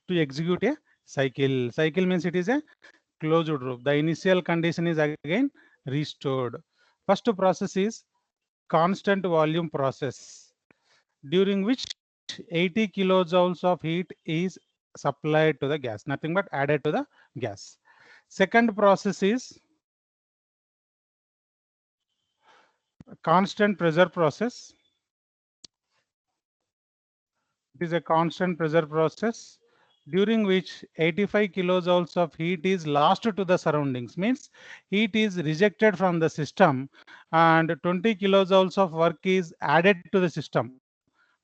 to execute a cycle. Cycle means it is a closed loop. The initial condition is again restored. First process is constant volume process, during which 80 kilojoules of heat is supplied to the gas, nothing but added to the gas. Second process is constant pressure process. It is a constant pressure process during which 85 kilojoules of heat is lost to the surroundings, means heat is rejected from the system and 20 kilojoules of work is added to the system.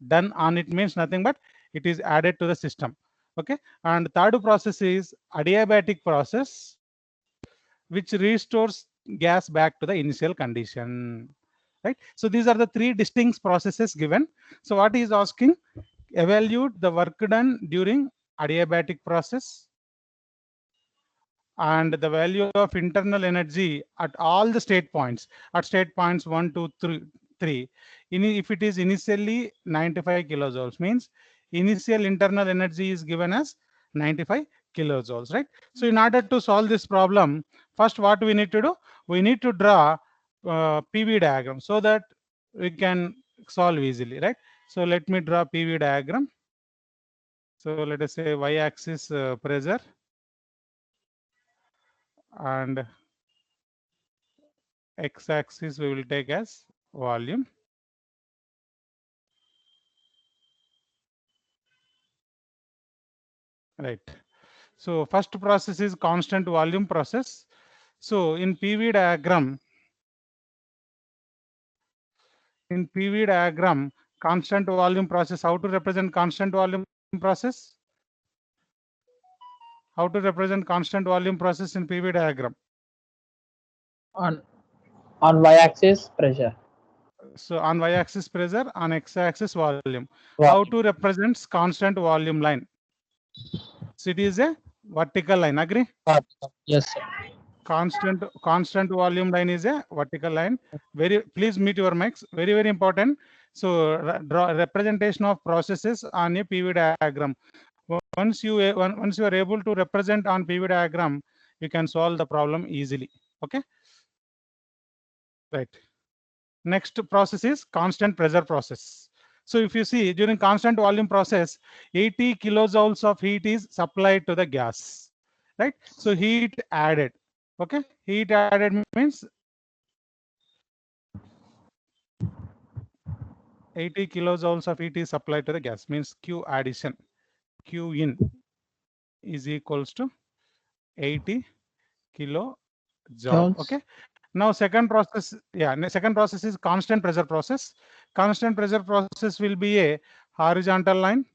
Done on it means nothing but it is added to the system. Okay. And third process is adiabatic process, which restores gas back to the initial condition. Right. So these are the three distinct processes given. So what he is asking, evaluate the work done during adiabatic process and the value of internal energy at all the state points, at state points 1 2 3. If it is initially 95 kilojoules, means initial internal energy is given as 95 kilojoules, right? So in order to solve this problem, first what we need to do, we need to draw PV diagram so that we can solve easily, right? So let me draw PV diagram. So let us say y-axis pressure and x-axis we will take as volume. Right. So first process is constant volume process. So in PV diagram, constant volume process, how to represent constant volume process? How to represent constant volume process in PV diagram? On y-axis pressure. So on y-axis pressure, on x-axis volume. How to Volume. represent constant volume line? So it is a vertical line. Agree? Yes, sir. Constant volume line is a vertical line. Very, please mute your mics. Very important. So draw representation of processes on a PV diagram. Once you are able to represent on PV diagram, you can solve the problem easily. Okay. Right. Next process is constant pressure process. So if you see, during constant volume process, 80 kilojoules of heat is supplied to the gas, right? So heat added. Okay. Heat added means 80 kilojoules of heat is supplied to the gas, means Q addition, Q in is equals to 80 kilojoule. Jones. Okay. Now second process, second process is constant pressure process. Constant pressure process will be a horizontal line.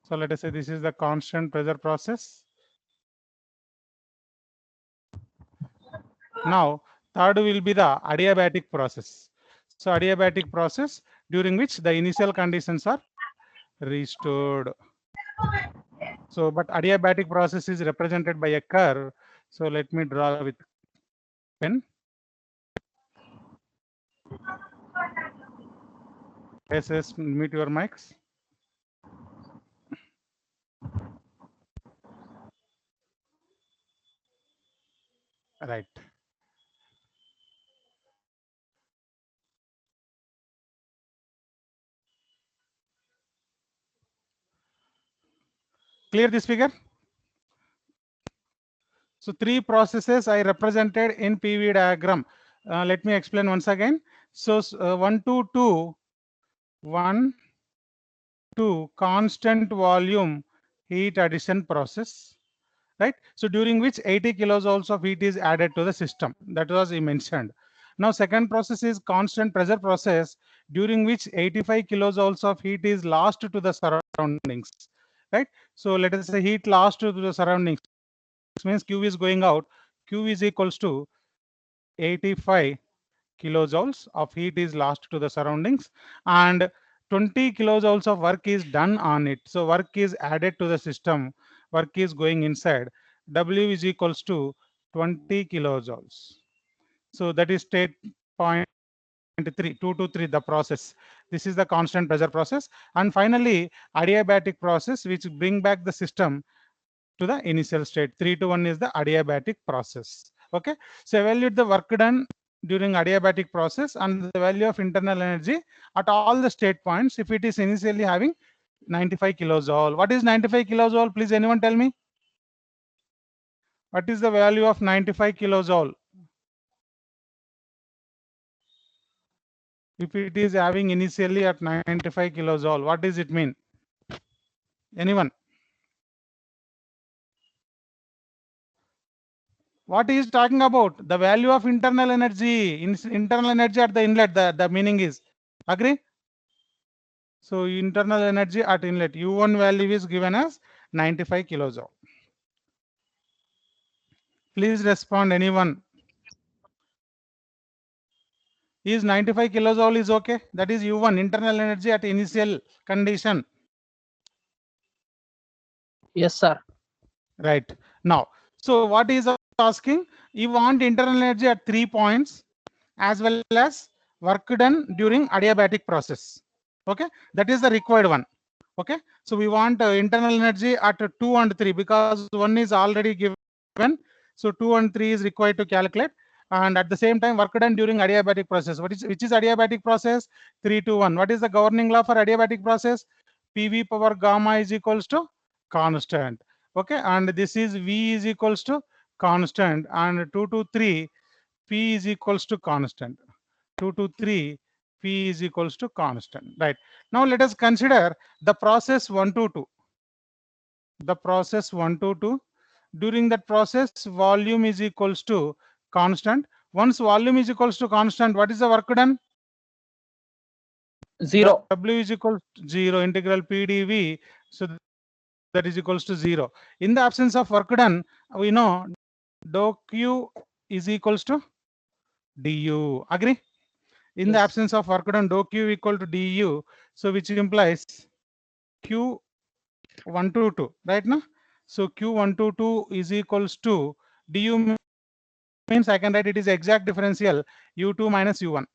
So let us say this is the constant pressure process. Now third will be the adiabatic process. So adiabatic process, during which the initial conditions are restored. So, but adiabatic process is represented by a curve. So let me draw with pen. Yes, mute your mics. Right. Clear this figure? So three processes I represented in PV diagram. Let me explain once again. So 1 to 2, 1 to constant volume heat addition process, right? So during which 80 kilojoules of heat is added to the system. That was mentioned. Now second process is constant pressure process, during which 85 kilojoules of heat is lost to the surroundings, right? So let us say heat lost to the surroundings means Q is going out. Q is equals to 85 kilojoules of heat is lost to the surroundings and 20 kilojoules of work is done on it. So work is added to the system, work is going inside. W is equals to 20 kilojoules. So that is state point 3, 2 to 3, the process. This is the constant pressure process. And finally, adiabatic process, which bring back the system to the initial state. 3 to 1 is the adiabatic process. Okay. So evaluate the work done during adiabatic process and the value of internal energy at all the state points if it is initially having 95 kilojoule. What is 95 kilojoule? Please, anyone tell me? What is the value of 95 kilojoule? If it is having initially at 95 kilojoule, what does it mean? Anyone? What he is talking about? The value of internal energy. Internal energy at the inlet, the meaning is. Agree? So internal energy at inlet, U1 value is given as 95 kilojoule. Please respond, anyone. Is 95 kilojoule is okay? That is U1, internal energy at initial condition. Yes, sir. Right. Now, so what is asking? You want internal energy at 3 points as well as work done during adiabatic process. Okay, that is the required one. Okay, so we want internal energy at 2 and 3 because 1 is already given. So 2 and 3 is required to calculate. And at the same time, work done during adiabatic process. Which is adiabatic process? 3 to 1. What is the governing law for adiabatic process? PV power gamma is equals to constant. Okay, and this is V is equals to constant, and 2 to 3 P is equals to constant. 2 to 3 P is equals to constant. Right. Now let us consider the process 1 to 2. The process 1 to 2. During that process, volume is equals to constant. Once volume is equals to constant, what is the work done? 0. W is equals to 0, integral PdV. So that is equals to 0. In the absence of work done, we know dou Q is equals to du. Agree? In the Yes. absence of work done, dou Q equal to du. So which implies Q 1 to 2, right now? So Q 1 to 2 is equals to du means I can write it is exact differential U2 minus U1.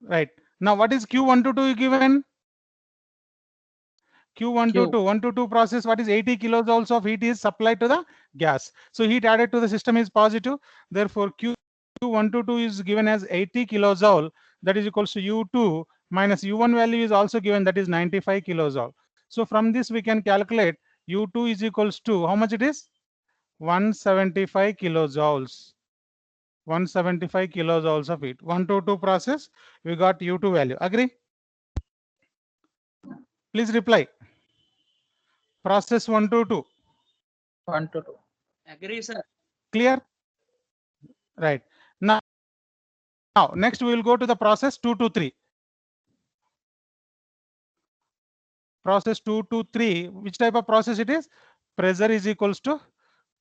Right. Now what is Q1 to 2 given? Q1 to Q. 2, 1 to 2 process, what is 80 kilojoules of heat is supplied to the gas. So heat added to the system is positive. Therefore, Q1 to 2 is given as 80 kilojoule. That is equals to U2 minus U1 value is also given, that is 95 kilojoule. So from this we can calculate U2 is equals to how much it is? 175 kilojoules. 175 kilojoules of heat. 1 to 2 process, we got U2 value. Agree? Please reply. Process 1 to 2. 1 to 2. Agree, sir. Clear? Right. Now next we will go to the process 2 to 3. Process 2 to 3, which type of process it is? Pressure is equals to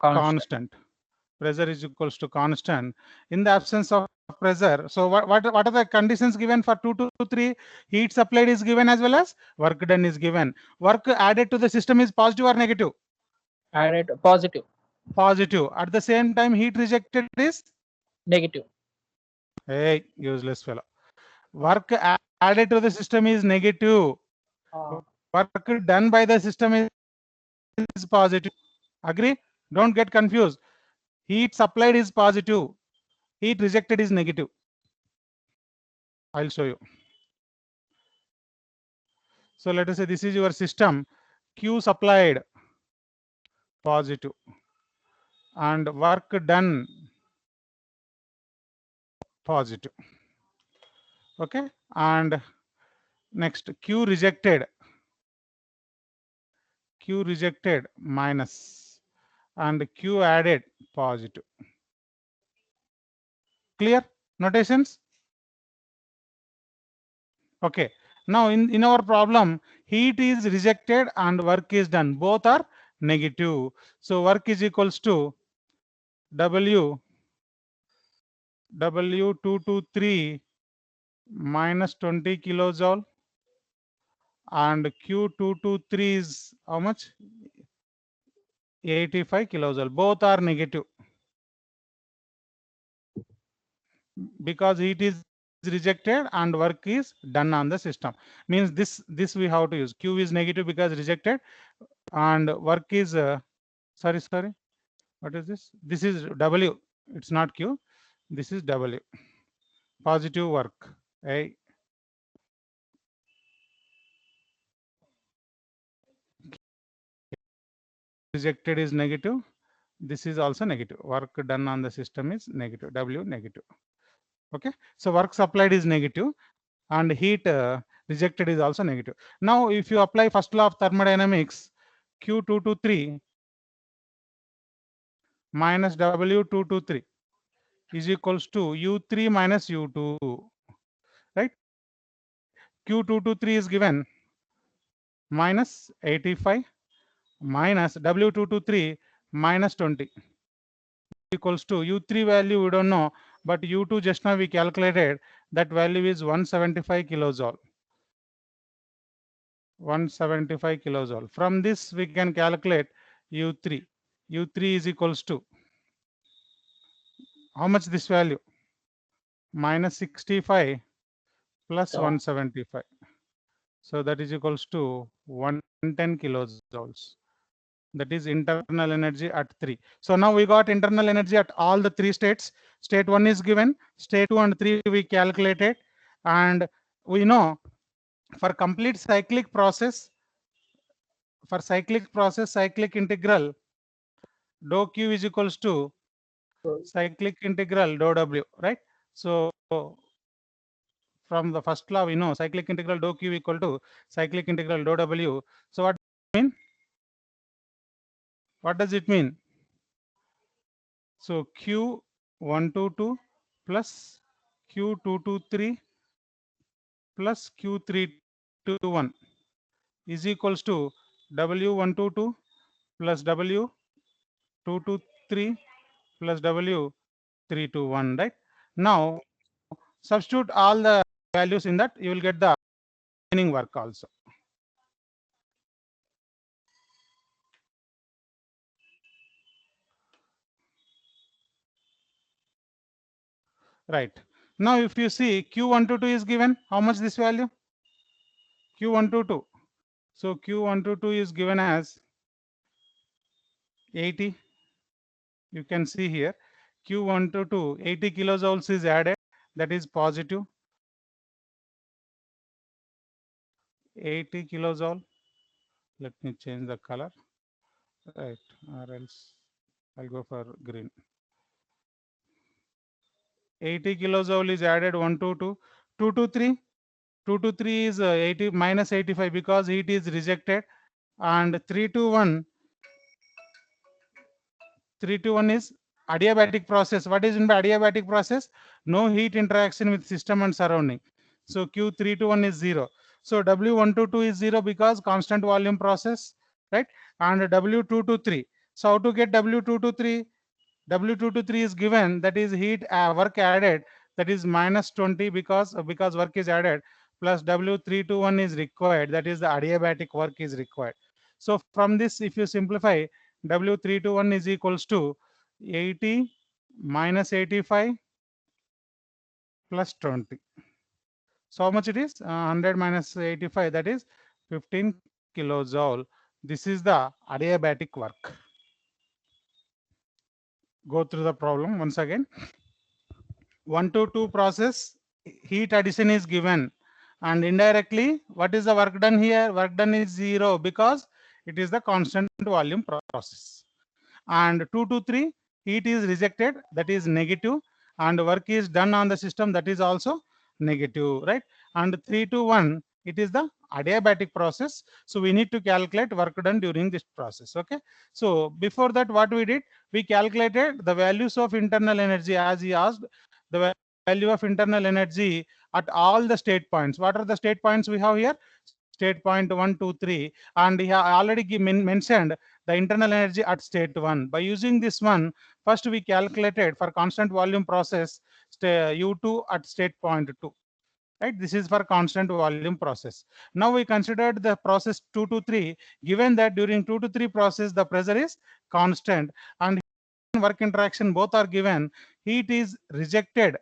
constant. Pressure is equals to constant. In the absence of pressure, so what are the conditions given for 2 to 3? Heat supplied is given as well as work done is given. Work added to the system is positive or negative? Added positive. Positive. At the same time, heat rejected is Negative. hey, useless fellow. Work added to the system is negative. Work done by the system is positive. Agree? Don't get confused. Heat supplied is positive. Heat rejected is negative. I'll show you. So let us say this is your system. Q supplied positive and work done positive. Okay. And next Q rejected minus and Q added positive. Clear notations? Okay. Now in our problem, heat is rejected and work is done. Both are negative. So work is equals to W 223 minus 20 kilojoule and Q223 is how much? 85 kilojoule. Both are negative. because heat is rejected and work is done on the system. Means this we have to use. Q is negative because rejected, and work is sorry, what is this? This is W. It's not Q. This is W. Positive work. A rejected is negative. This is also negative. Work done on the system is negative. W negative. Okay. So work supplied is negative, and heat rejected is also negative. Now, if you apply first law of thermodynamics, Q223 minus W223 is equals to U3 minus U2, right? Q223 is given minus 85 minus W223 minus 20 equals to U3 value we don't know, but U2 just now we calculated, that value is 175 kilojoule. 175 kilojoule. From this we can calculate U3. U3 is equals to how much this value? Minus 65 plus 175. So that is equals to 110 kilojoules. That is internal energy at 3. So now we got internal energy at all the 3 states. State 1 is given, state 2 and 3 we calculated, and we know for complete cyclic process, cyclic integral dou q is equals to cyclic integral dou w, right? So from the first law we know cyclic integral dou q equal to cyclic integral dou w. So what does it mean? What does it mean? So Q122 plus Q223 plus Q321 is equals to W122 plus W223 plus W321, right? Now substitute all the values in that, you will get the remaining work also. Right. Now if you see Q122 is given, how much this value? Q122. So Q122 is given as 80. You can see here Q122 80 kilojoules is added, that is positive. 80 kilojoule. Let me change the color, right, or else I'll go for green. 80 kilojoule is added 122. 223. 223 is 80 minus 85 because heat is rejected, and 321 is adiabatic process. What is in the adiabatic process? No heat interaction with system and surrounding. So Q321 is 0. So W122 is 0 because constant volume process, right? And W223. So how to get W223? W223 is given, that is heat work added, that is minus 20 because work is added, plus W321 is required, that is the adiabatic work is required. So from this, if you simplify, W321 is equals to 80 minus 85 plus 20. So how much it is? 100 minus 85, that is 15 kilojoule. This is the adiabatic work. Go through the problem once again. 1 to 2 process, heat addition is given, and indirectly what is the work done here? Work done is 0 because it is the constant volume process. And 2 to 3, heat is rejected, that is negative, and work is done on the system, that is also negative, right? And 3 to 1, it is the adiabatic process, so we need to calculate work done during this process. Okay, so before that what we did, we calculated the values of internal energy as he asked, the value of internal energy at all the state points. What are the state points we have here? State point 1, 2, 3, and he already mentioned the internal energy at state 1. By using this one, first we calculated for constant volume process U2 at state point 2. Right, this is for constant volume process. Now we considered the process 2 to 3, given that during 2 to 3 process the pressure is constant and work interaction both are given, heat is rejected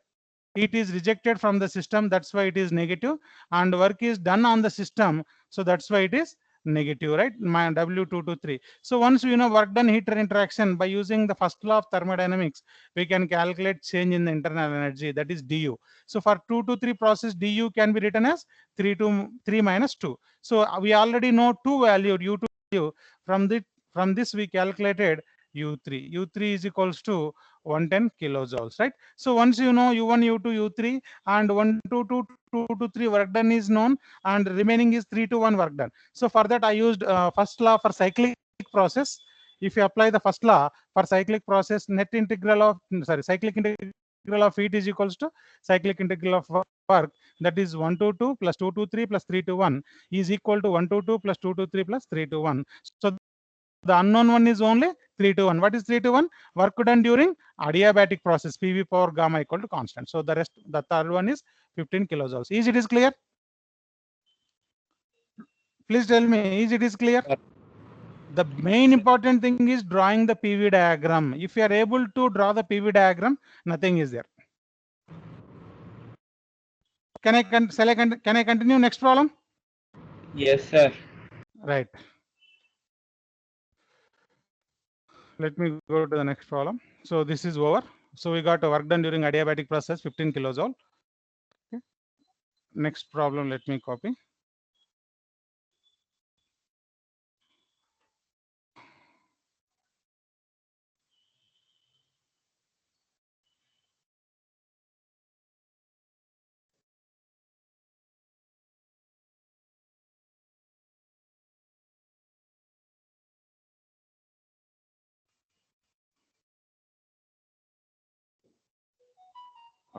heat is rejected from the system, that's why it is negative, and work is done on the system, so that's why it is negative, right? My W223. So once you know work done heater interaction, by using the first law of thermodynamics, we can calculate change in the internal energy, that is du. So for 2 to 3 process, du can be written as 3 to 3 minus 2. So we already know 2 value, u2 value. From this we calculated u3. u3 is equals to 110 kilojoules, right? So once you know u1, u2, u3, and 1 2 to 3 work done is known, and remaining is 3 to 1 work done. So for that I used first law for cyclic process. If you apply the first law for cyclic process, net integral of cyclic integral of heat is equals to cyclic integral of work, that is 1 to 2 plus 2 to 3 plus 3 to 1 is equal to 1 to 2 plus 2 to 3 plus 3 to 1. So the unknown one is only 3 to 1. What is 3 to 1? Work done during adiabatic process, PV power gamma equal to constant. So the rest, the third one is 15 kilojoules. Is it is clear? Please tell me, is it is clear? The main important thing is drawing the PV diagram. If you are able to draw the PV diagram, nothing is there. Can I continue next problem? Yes, sir. Right. Let me go to the next problem. So this is over. So we got a work done during adiabatic process, 15 kilojoule. Okay. Next problem, let me copy.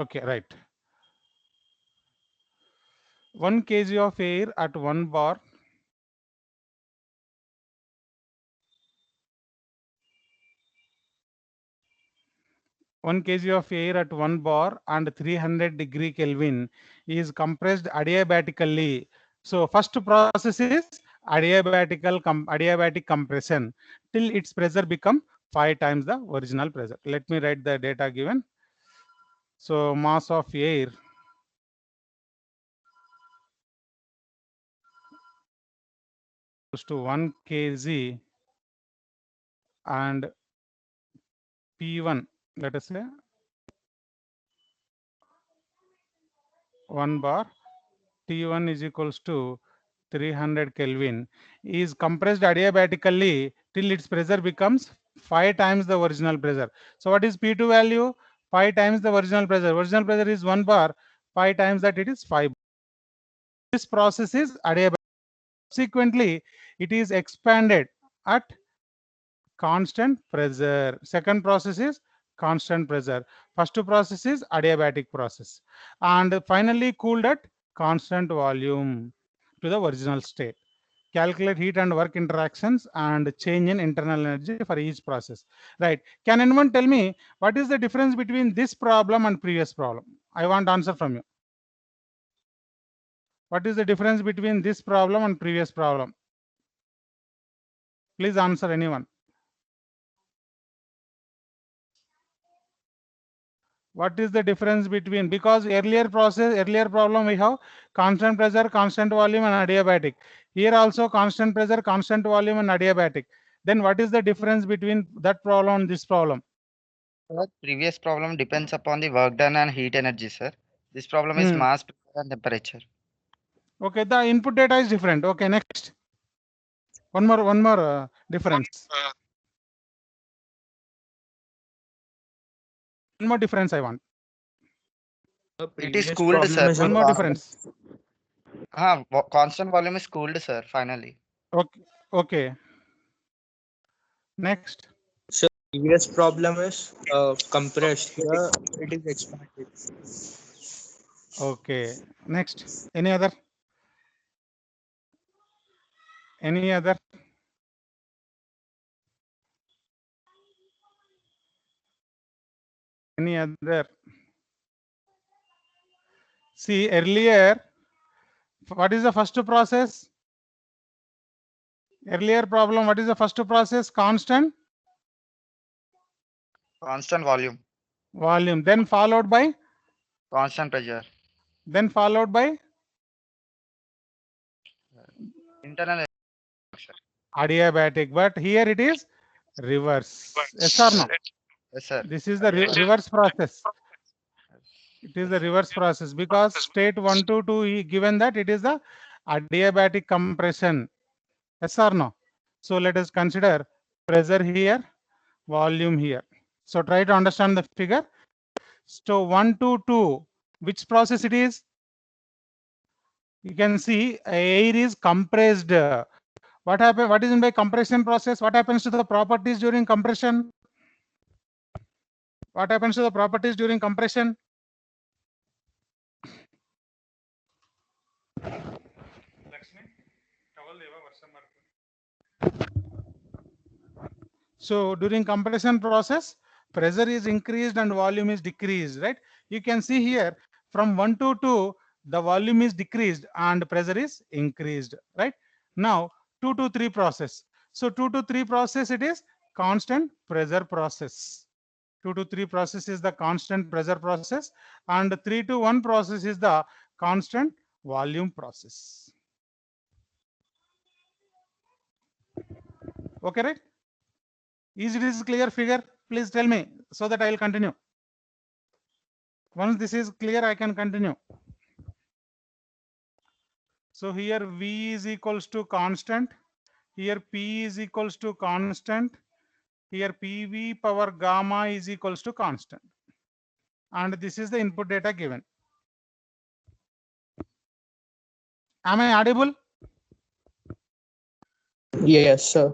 Okay, right. 1 kg of air at 1 bar. One kg of air at 1 bar and 300 degree Kelvin is compressed adiabatically. So first process is adiabatic compression till its pressure become 5 times the original pressure. Let me write the data given. So mass of air equals to 1 kg and P1, let us say 1 bar, T1 is equals to 300 Kelvin, is compressed adiabatically till its pressure becomes 5 times the original pressure. So what is P2 value? 5 times the original pressure. Original pressure is 1 bar, 5 times that it is 5. This process is adiabatic. Subsequently, it is expanded at constant pressure. Second process is constant pressure. First process is adiabatic process. And finally cooled at constant volume to the original state. Calculate heat and work interactions and change in internal energy for each process. Right. Can anyone tell me what is the difference between this problem and previous problem? I want answer from you. What is the difference between this problem and previous problem? Please answer, anyone. What is the difference between, because earlier problem we have constant pressure, constant volume and adiabatic. Here also constant pressure, constant volume and adiabatic. Then what is the difference between that problem and this problem? Previous problem depends upon the work done and heat energy, sir. This problem is mass, pressure, and temperature. Okay, the input data is different. Okay, next. One more difference. One more difference I want. It is cooled, sir. One more difference. Constant volume is cooled, sir, finally. Okay. Okay. Next. So previous problem is compressed. Here it is expanded. Okay. Next. Any other? Any other? Any other? See, earlier, what is the first process? Earlier problem, what is the first process? Constant Constant volume. volume, then followed by Constant pressure. Then followed by Internal. Sir. adiabatic. But here it is reverse. Yes or no? Yes, sir. This is the reverse process. It is the reverse process because state 1 to 2 given that it is the adiabatic compression. Yes or no? So let us consider pressure here, volume here. So try to understand the figure. So 1 to 2, which process it is? You can see air is compressed. What happens? What is in by compression process? What happens to the properties during compression? What happens to the properties during compression? So during compression process, pressure is increased and volume is decreased, right? You can see here from 1 to 2, the volume is decreased and pressure is increased, right? Now 2 to 3 process. So 2 to 3 process, it is constant pressure process. 2 to 3 process is the constant pressure process, and 3 to 1 process is the constant volume process. Okay, right? Is this clear figure? Please tell me so that I will continue. Once this is clear, I can continue. So here V is equals to constant. Here P is equals to constant. Here PV power gamma is equals to constant. And this is the input data given. Am I audible? Yes, sir.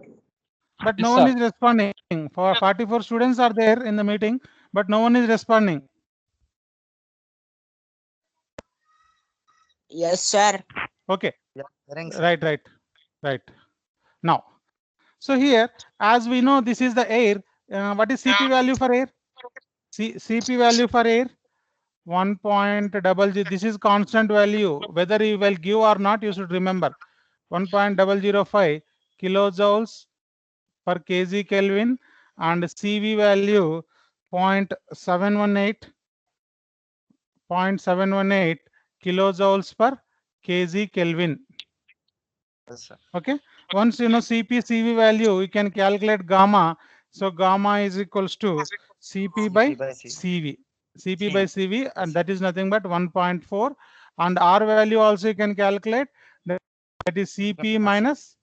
But Yes, no one sir. is responding. For 44 students are there in the meeting, but no one is responding. Yes, sir. Okay. Yeah, hearing, sir. Right. Now, so here, as we know, this is the air. What is CP value for air? CP value for air 1.00. This is constant value. Whether you will give or not, you should remember 1.005 kilojoules per kg Kelvin, and CV value 0.718 kilojoules per kg Kelvin. Yes, sir. Okay. Once you know CP CV value, you can calculate gamma. So gamma is equals to CP by CV. CP by CV, and that is nothing but 1.4. And R value also you can calculate. That is CP minus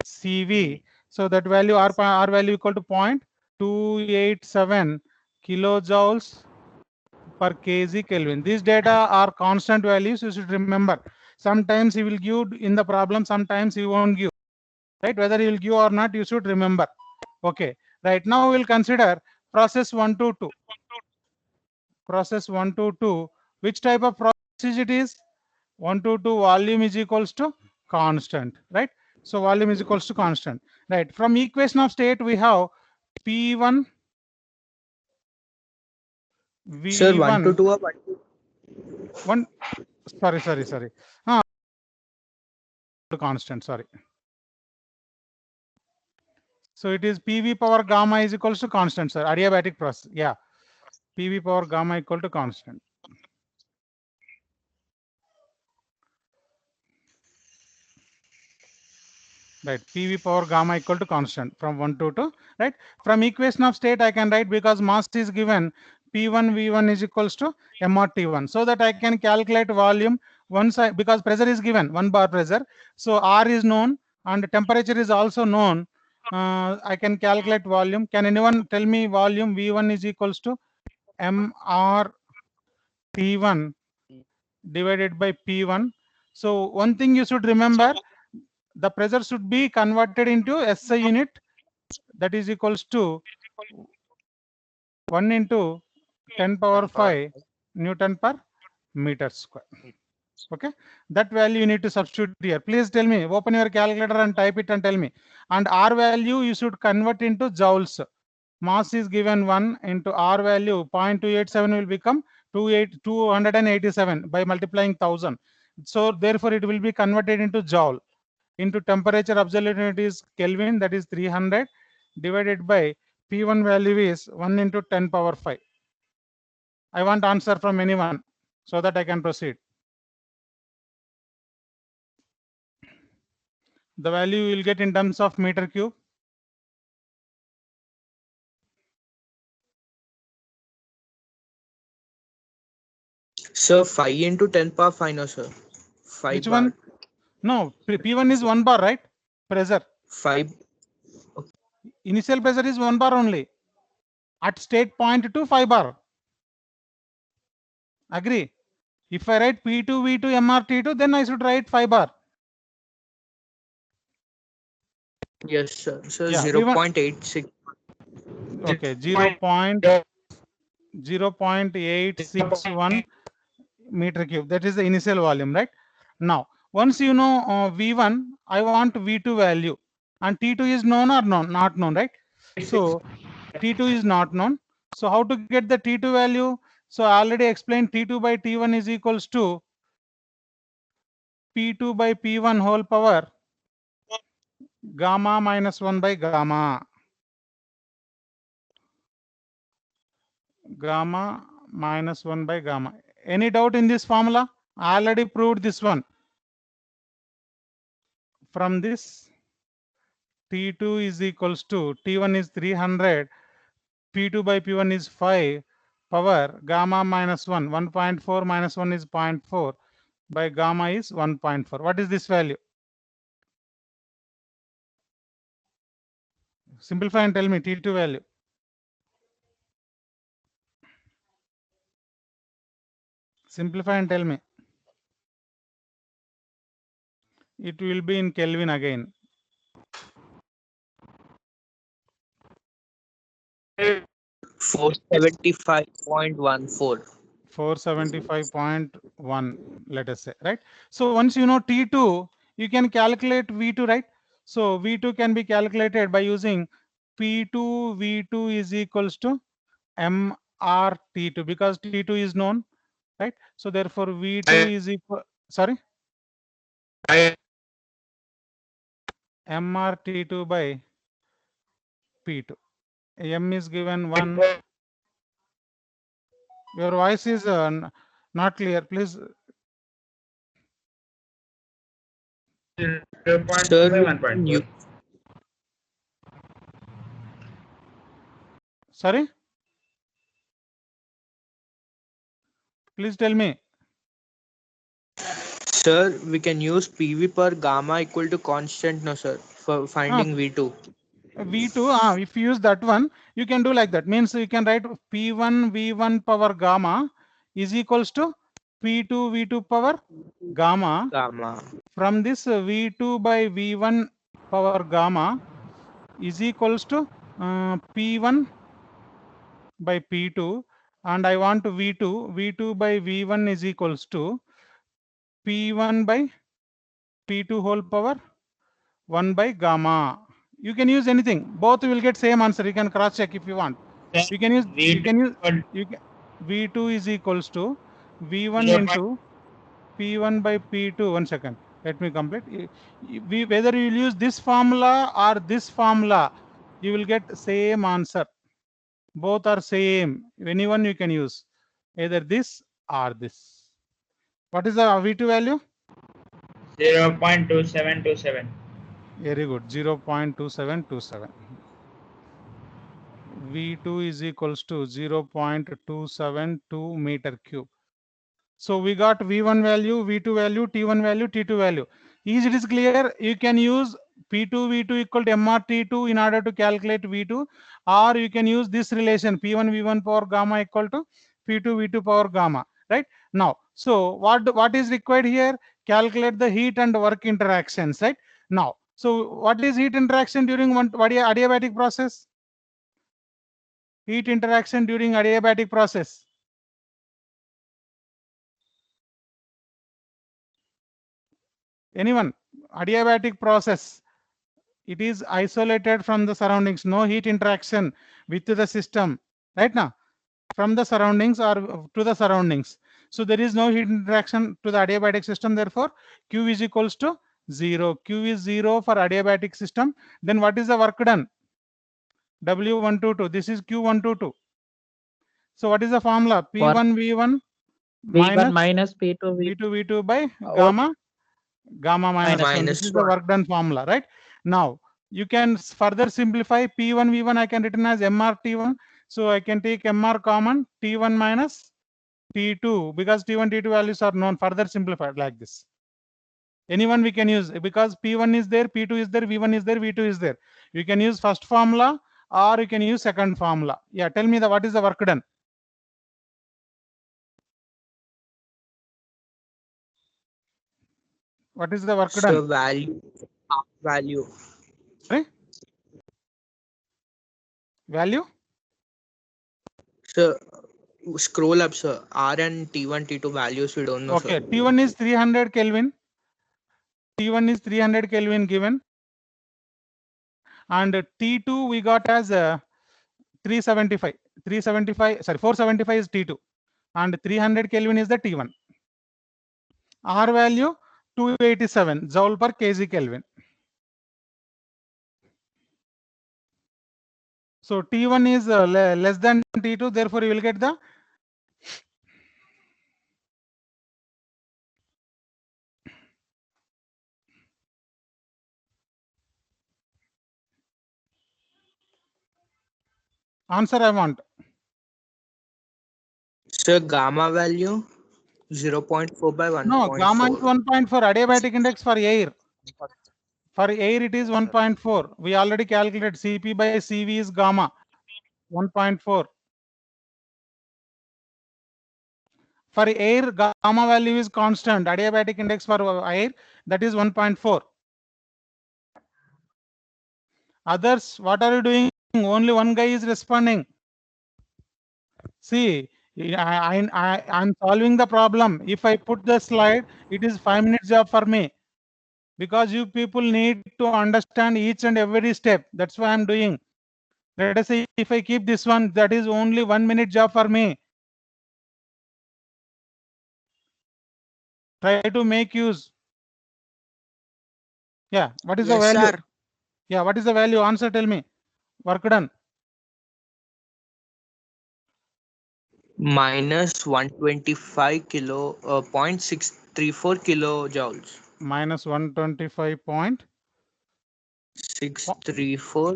CV. So that value R value equal to 0.287 kilojoules per kg Kelvin. These data are constant values. You should remember. Sometimes he will give in the problem. Sometimes he won't give. Right? Whether he will give or not, you should remember. Okay. Right. Now we will consider process 1 to 2. Process 1 to 2. Which type of process it is? 1 to 2 volume is equals to constant. Right? So volume is equals to constant. Right. From equation of state, we have P1, Sir, 1 to V1, 2 or 1 to 1. Sorry. Constant. Sorry. So it is PV power gamma is equals to constant, sir. Adiabatic process. Yeah. PV power gamma equal to constant. Right. PV power gamma equal to constant from 1 to 2. Right. From equation of state, I can write because mass is given P1 V1 is equals to M or T1. So that I can calculate volume once because pressure is given 1 bar pressure. So R is known and temperature is also known. I can calculate volume. Can anyone tell me volume V1 is equals to MR T1 divided by P1. So one thing you should remember, the pressure should be converted into SI unit, that is equals to 1 into 10 power 5 Newton per meter square. Okay, that value you need to substitute here. Please tell me, open your calculator and type it and tell me. And R value you should convert into joules. Mass is given 1 into R value 0.287 will become 287 by multiplying 1000. So therefore it will be converted into joule. Into temperature absolute unit is Kelvin, that is 300 divided by P1 value is 1 into 10 power 5. I want answer from anyone. so that I can proceed. The value you will get in terms of meter cube. Sir, 5 into 10 power 5, no, sir. 5 Which bar. one? No, P1 is 1 bar, right? Pressure. 5. Initial pressure is 1 bar only. At state point to 5 bar. Agree? If I write P2, V2, MRT2, then I should write 5 bar. Yes, sir. So Yeah, 0.86. Okay, 0.861 meter cube. That is the initial volume, right? Now, once you know V1, I want V2 value. And T2 is known or known? Not known, right? So, T2 is not known. So, how to get the T2 value? So, I already explained T2 by T1 is equals to P2 by P1 whole power gamma minus 1 by gamma. Gamma minus 1 by gamma. Any doubt in this formula? I already proved this one. From this, T2 is equals to T1 is 300, P2 by P1 is 5, power gamma minus 1, 1.4 minus 1 is 0.4 by gamma is 1.4. What is this value? Simplify and tell me T2 value. Simplify and tell me. It will be in Kelvin again. 475.14. 475.1, let us say, right? So once you know T2, you can calculate V2, right? So V2 can be calculated by using P2 V2 is equals to MRT2 because T2 is known, right? So therefore V2 is equal, sorry, MRT2 by P2. M is given 1. Your voice is not clear. Please. Sir, we can use, Sorry? Please tell me. sir, we can use PV per gamma equal to constant, no, sir, for finding V2. V2, if you use that one, you can do like that. Means you can write P1 V1 power gamma is equals to P2 V2 power gamma. Gamma. From this V2 by V1 power gamma is equals to P1 by P2, and I want V2. V2 by V1 is equals to P1 by P2 whole power 1 by gamma. You can use anything. Both will get same answer. You can cross check if you want. You can use V2 is equals to V1 into P1 by P2. 1 second. Let me complete. Whether you will use this formula or this formula, you will get same answer. Both are same. Anyone you can use. Either this or this. What is the V2 value? 0.2727. Very good. 0.2727. V2 is equals to 0.272 meter cube. So we got V1 value, V2 value, T1 value, T2 value. Is it is clear? You can use P2 V2 equal to MRT2 in order to calculate V2, or you can use this relation P1 V1 power gamma equal to P2 V2 power gamma. Right now, so what is required here? Calculate the heat and work interactions. Right now, so what is heat interaction during adiabatic process? Heat interaction during adiabatic process. Anyone? Adiabatic process. It is isolated from the surroundings. No heat interaction with the system. Right now, from the surroundings or to the surroundings. So there is no heat interaction to the adiabatic system. Therefore, Q is equals to 0. Q is 0 for adiabatic system. Then what is the work done? W122. This is Q122. So what is the formula? P1 V1 V1 minus P2 V2 by Or- gamma minus 1. Minus This is the 1. work done formula, right? Now you can further simplify P1 V1. I can written as MR T1. So I can take MR common, T1 minus T2, because T1 T2 values are known. Further simplified like this. Anyone we can use, because P1 is there, P2 is there, V1 is there, V2 is there. You can use first formula or you can use second formula. Yeah, tell me what is the work done. What is the work So done? value. Sorry? Value? So scroll up, sir. R and T1, T2 values we don't know, Okay, sir. T1 is 300 Kelvin. T1 is 300 Kelvin given. And T2 we got as 375. 475 is T2. And 300 Kelvin is the T1. R value 287 joule per kg Kelvin. So T1 is less than T2, therefore you will get the answer I want. So gamma value 0.4 by 1.4. No, gamma is 1.4. Adiabatic index for air. For air it is 1.4. We already calculated Cp by Cv is gamma 1.4. For air, gamma value is constant. Adiabatic index for air, that is 1.4. Others, what are you doing? Only one guy is responding. See, I'm solving the problem. If I put the slide, it is 5 minutes job for me. Because you people need to understand each and every step. That's why I'm doing. Let us say if I keep this one, that is only 1 minute job for me. Try to make use. Yeah, what is the Yes, value? sir. Yeah, what is the value? Answer, tell me. Work done. Minus 125 kilo, 0.634 kilojoules. Minus 125 point 634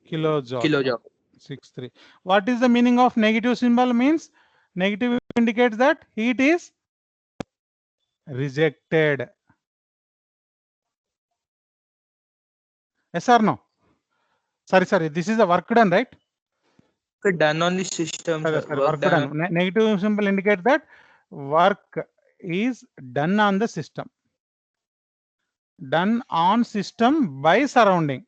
kilojoule. kilojoule. 63. What is the meaning of negative symbol? Means negative indicates that heat is rejected. Yes or no? Sorry. This is the work done, right? Done on the system, sir. Work done. Negative symbol indicates that work is done on the system. Done on system by surrounding.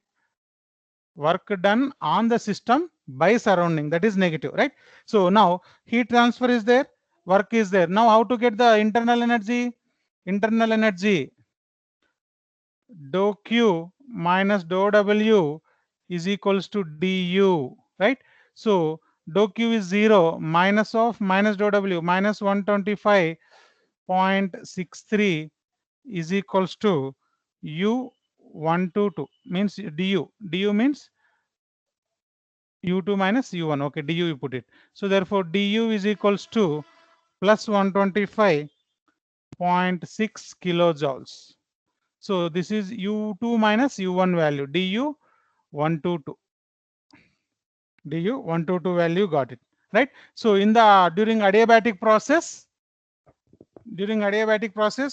Work done on the system by surrounding, that is negative, right? So now heat transfer is there, work is there. Now how to get the internal energy? Internal energy, dou q minus dou w is equals to du, right? So dou q is 0, minus of minus dou w, minus 125.63 is equals to u122, means du means u2 minus u1. Okay, du you put it. So therefore du is equals to plus 125.6 kilojoules. So this is u2 minus u1 value, du 122. Du 122 value, got it, right? So in the during adiabatic process,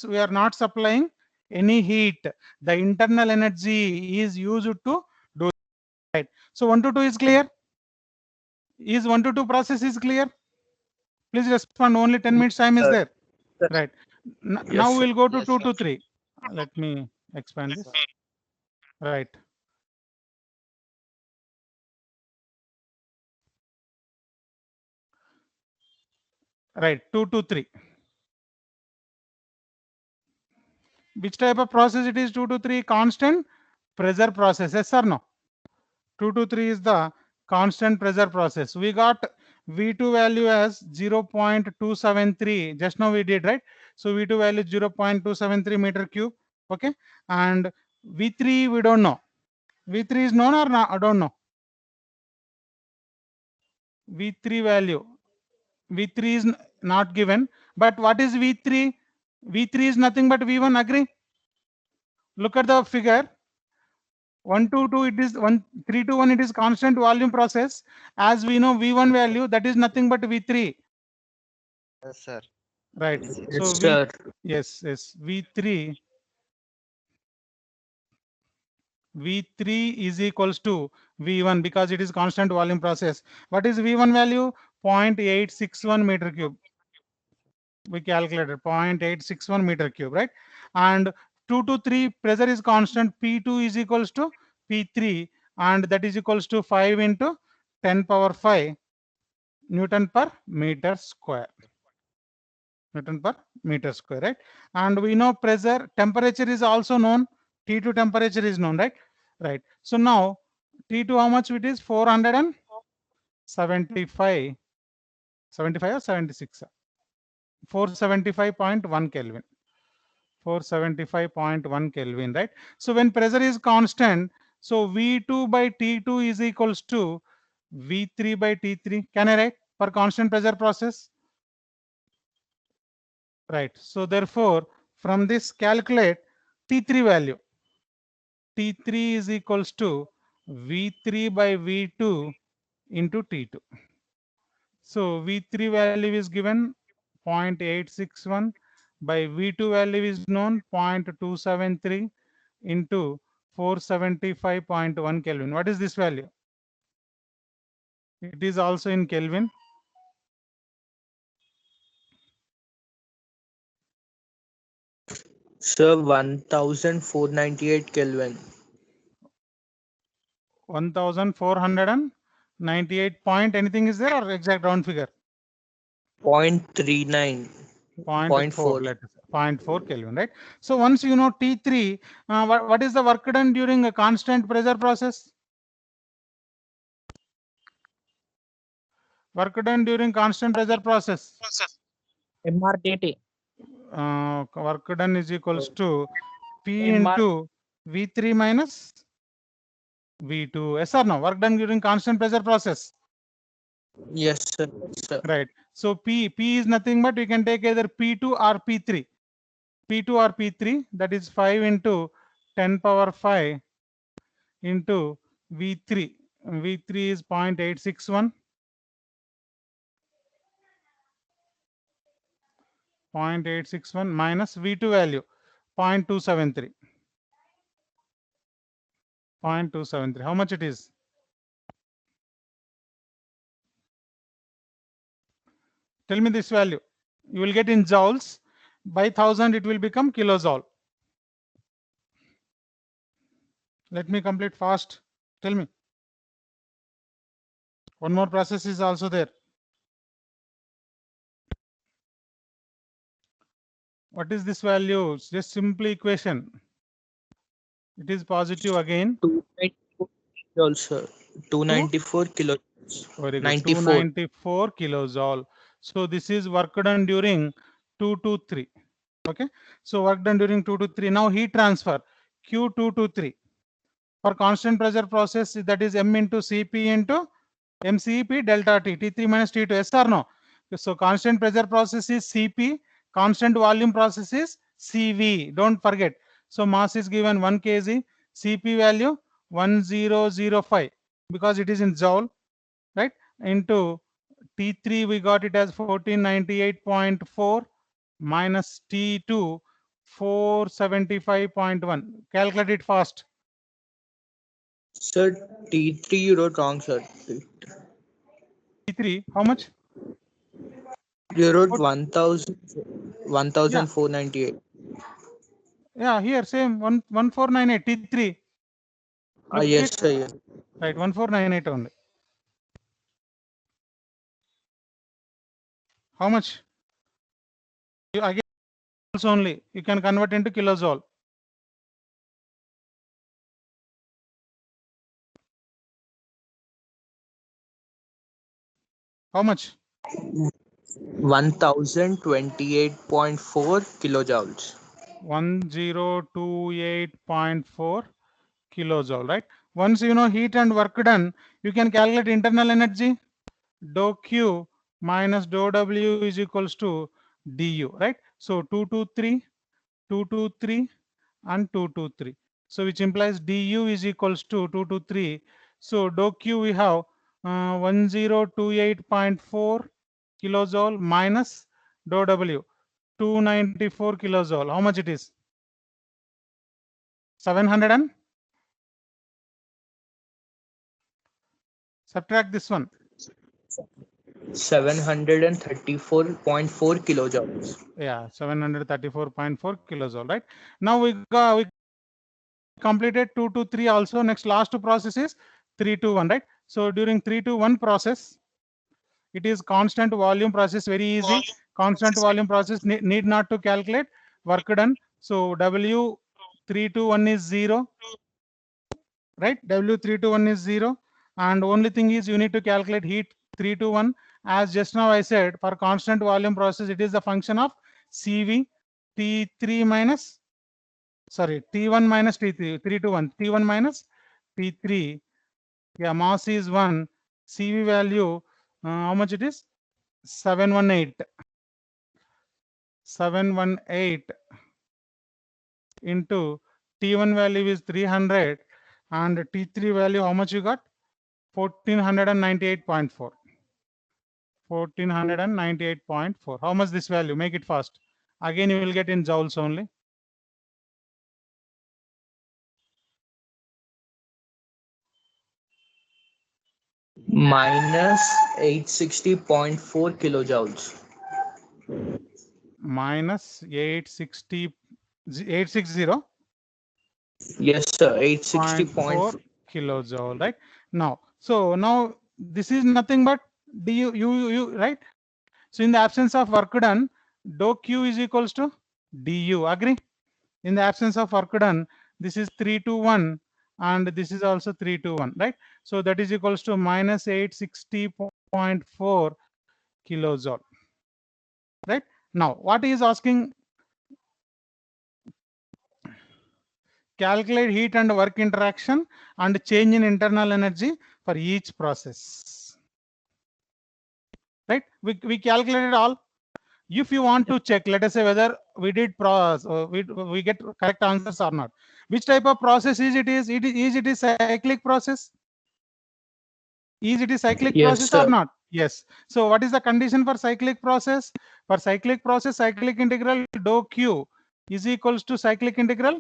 we are not supplying any heat. The internal energy is used to do, right? So 1 to 2 is clear. Is 1 to 2 process is clear? Please respond. Only 10 minutes time is there. Right. Now we'll go to Yes, 2 sir. to 3. Let me expand this. Right. Right. 2 to 3. Which type of process it is? 2 to 3 constant pressure process. Yes or no? 2 to 3 is the constant pressure process. We got V2 value as 0.273. Just now we did, right? So V2 value 0.273 meter cube. Okay. And V3 we don't know. V3 is known or not? I don't know. V3 value. V3 is not given. But what is V3? V3 is nothing but V1. Agree? Look at the figure. 1 to 2, it is 1, 3 to 1, it is constant volume process. As we know, V1 value, that is nothing but V3. Yes, sir. Right. Yes, Yes, So sir. yes, V3 is equals to V1 because it is constant volume process. What is V1 value? 0.861 meter cube. We calculated 0.861 meter cube, right? And 2 to 3 pressure is constant. P2 is equals to P3, and that is equals to 5 into 10 power 5 Newton per meter square. Newton per meter square, right? And we know pressure, temperature is also known. T2 temperature is known, right? Right. So now T2 how much it is? 475, 75 or 76? 475.1 Kelvin. 475.1 Kelvin, right? So when pressure is constant, so V2 by T2 is equals to V3 by T3. Can I write for constant pressure process? Right. So therefore, from this calculate T3 value. T3 is equals to V3 by V2 into T2. So V3 value is given 0.861 by V2 value is known 0.273 into 475.1 Kelvin. What is this value? It is also in Kelvin. Sir, 1498 Kelvin. 1498 point anything is there or exact round figure? 0.39. 0.4, let us say 0.4 Kelvin, right? So once you know T3, what is the work done during a constant pressure process? Work done during constant pressure process. MRDT. Work done is equals to P MR into V3 minus V2. Yes or no? Work done during constant pressure process. Yes, sir. Yes, sir. Right. So P is nothing but we can take either P2 or P3. P2 or P3, that is 5 into 10 power 5 into V3. V3 is 0.861. 0.861 minus V2 value 0.273. 0.273. How much it is? Tell me this value. You will get in joules. By 1000 it will become kilojoule. Let me complete fast. Tell me. One more process is also there. What is this value? It's just simple equation. It is positive again. 294 kilojoules, sir. 294 kilojoules. Very good. 94. 294 kilojoule. So this is work done during 2 to 3. Okay. So work done during 2 to 3. Now heat transfer Q2 to 3. For constant pressure process, that is M into Cp into MCP delta T, T3 minus T2. Yes or no? So constant pressure process is Cp, constant volume process is Cv. Don't forget. So mass is given 1 kg, Cp value 1005 because it is in joule, right? Into T3 we got it as 1498.4 minus T2 475.1. Calculate it fast. Sir, T3 you wrote wrong, sir. T3, how much? You wrote What? 1498. Yeah, here same 1498 T3. Look at Yes, it. sir. Yes. Right, 1498 only. How much? You again only. You can convert into kilojoule. How much? 1028.4 kilojoules. 1028.4 kilojoule, right? Once you know heat and work done, you can calculate internal energy. Dou Q minus dou W is equals to du, right? So 223, 223 and 223. So which implies du is equals to 223. So dou Q we have 1028.4 kilojoule minus dou W 294 kilojoule. How much it is? 700 and subtract this one. 734.4 kilojoules. Yeah, 734.4 kilojoule, right? Now we completed 2 to 3 also. Next last process is 3 to 1, right? So during 3 to 1 process, it is constant volume process, very easy. Constant volume process need not to calculate work done. So W3 to 1 is 0, right? W3 to 1 is 0. And only thing is you need to calculate heat 3 to 1. As just now I said, for constant volume process, it is the function of CV T3 minus, sorry, T1 minus T3, 3 to 1, T1 minus T3. Yeah, mass is 1. CV value, how much it is? 718. 718 into T1 value is 300 and T3 value, how much you got? 1498.4. 1498.4. How much this value? Make it fast. Again, you will get in joules only. Minus 860.4 kilojoules. Minus 860, 860.4 Yes, sir. 860.4. kilojoule, right? Now, so now this is nothing but du, right? So in the absence of work done, dou Q is equals to du. Agree? In the absence of work done, this is 3 to 1 and this is also 3 to 1, right? So that is equals to minus 860.4 kilojoule, right? Now, what he is asking, calculate heat and work interaction and change in internal energy for each process, right? We calculated all. If you want to check, let us say whether we did we get correct answers or not. Which type of process is it? It is cyclic process? Is it a cyclic Yes, process or sir. not? Yes. So what is the condition for cyclic process? For cyclic process, cyclic integral dou Q is equals to cyclic integral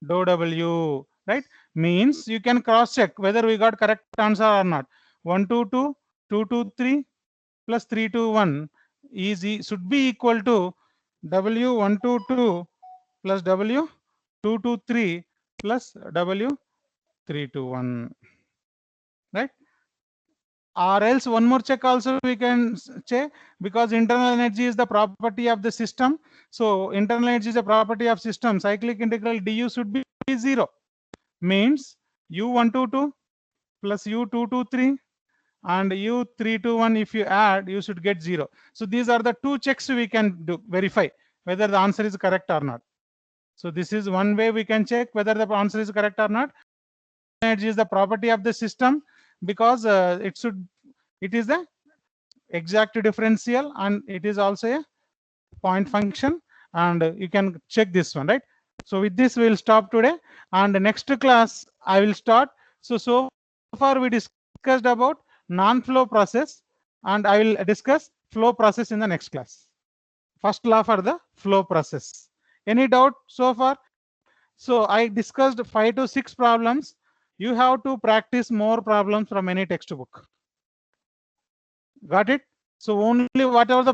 dou W, right? Means you can cross check whether we got correct answer or not. 122, 223 plus 321 is should be equal to W122 plus W223 plus W321, right? Or else one more check also we can check, because internal energy is the property of the system. So internal energy is a property of system. Cyclic integral du should be 0. Means u122 plus u223 and u321, if you add, you should get 0. So these are the two checks we can do, verify whether the answer is correct or not. So this is one way we can check whether the answer is correct or not. Energy is the property of the system, because it is the exact differential and it is also a point function, and you can check this one, right? So with this we will stop today, and next class I will start. So far we discussed about non-flow process, and I will discuss flow process in the next class. First law for the flow process. Any doubt so far? So I discussed 5 to 6 problems. You have to practice more problems from any textbook. Got it? So only whatever the